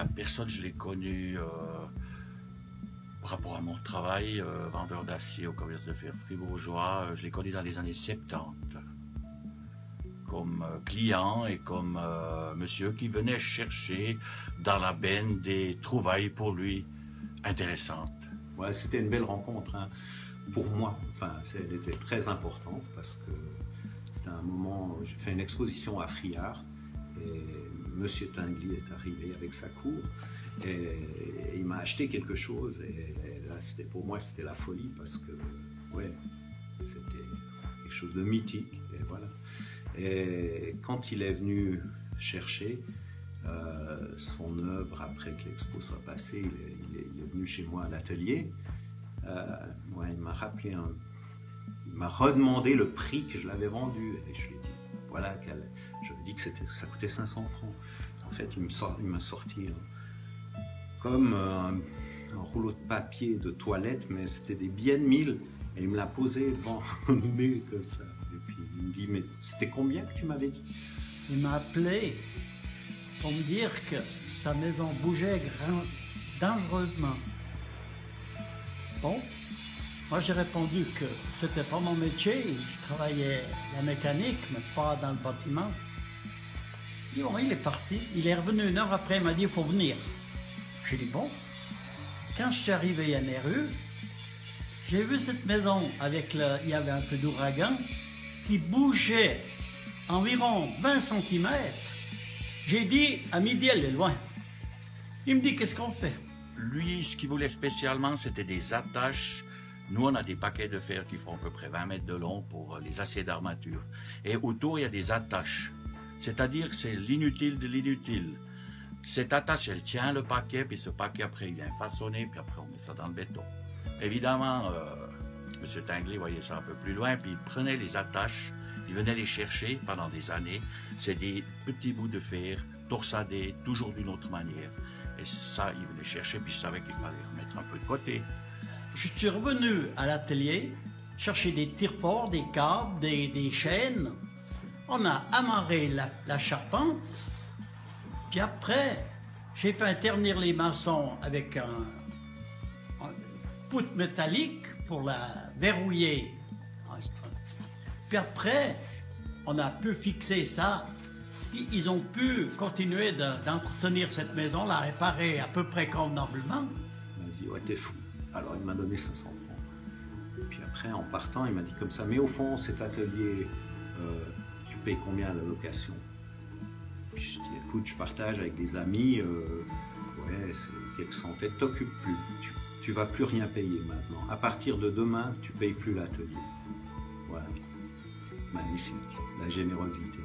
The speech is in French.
la personne, je l'ai connue par rapport à mon travail, vendeur d'acier au commerce de fer fribourgeois. Je l'ai connu dans les années 70, comme client et comme monsieur qui venait chercher dans la benne des trouvailles pour lui intéressantes. Ouais, c'était une belle rencontre, hein. Pour moi. Enfin, elle était très importante parce que c'était un moment où j'ai fait une exposition à Friard et monsieur Tinguely est arrivé avec sa cour et il m'a acheté quelque chose et là, pour moi, c'était la folie parce que, ouais, c'était quelque chose de mythique et voilà. Et quand il est venu chercher son œuvre après que l'expo soit passée, il est venu chez moi à l'atelier. Ouais, il m'a rappelé, il m'a redemandé le prix que je l'avais vendu et je lui ai dit, voilà, je lui ai dit que ça coûtait 500 francs. En fait, il m'a sorti comme un rouleau de papier de toilette, mais c'était des billets de 1000 et il me l'a posé devant le nez comme ça. Et puis il me dit, mais c'était combien que tu m'avais dit? Il m'a appelé pour me dire que sa maison bougeait dangereusement. Bon, moi j'ai répondu que c'était pas mon métier, je travaillais la mécanique, mais pas dans le bâtiment. Et bon, il est parti, il est revenu 1 heure après, il m'a dit il faut venir. J'ai dit bon. Quand je suis arrivé à Néru, j'ai vu cette maison avec il y avait un peu d'ouragan qui bougeait environ 20 cm. J'ai dit à midi elle est loin. Il me dit qu'est-ce qu'on fait? Lui, ce qu'il voulait spécialement, c'était des attaches. Nous, on a des paquets de fer qui font à peu près 20 mètres de long pour les aciers d'armature. Et autour, il y a des attaches. C'est-à-dire que c'est l'inutile de l'inutile. Cette attache, elle tient le paquet, puis ce paquet, après, il vient façonner, puis après, on met ça dans le béton. Évidemment, M. Tinguely voyait ça un peu plus loin, puis il prenait les attaches, il venait les chercher pendant des années. C'est des petits bouts de fer, torsadés, toujours d'une autre manière. Et ça, il venait chercher, puis je savais qu'il fallait remettre un peu de côté. Je suis revenu à l'atelier, chercher des tire-forts, des câbles, des chaînes. On a amarré la charpente. Puis après, j'ai fait ternir les maçons avec un poutre métallique pour la verrouiller. Puis après, on a pu fixer ça. Ils ont pu continuer d'entretenir cette maison, la réparer à peu près convenablement. Il m'a dit, ouais, t'es fou. Alors il m'a donné 500 francs. Et puis après, en partant, il m'a dit comme ça, mais au fond, cet atelier, tu payes combien la location? Puis je dis, écoute, je partage avec des amis, ouais, c'est quelques centaines, t'occupes plus. Tu vas plus rien payer maintenant. À partir de demain, tu payes plus l'atelier. Voilà. Magnifique, la générosité.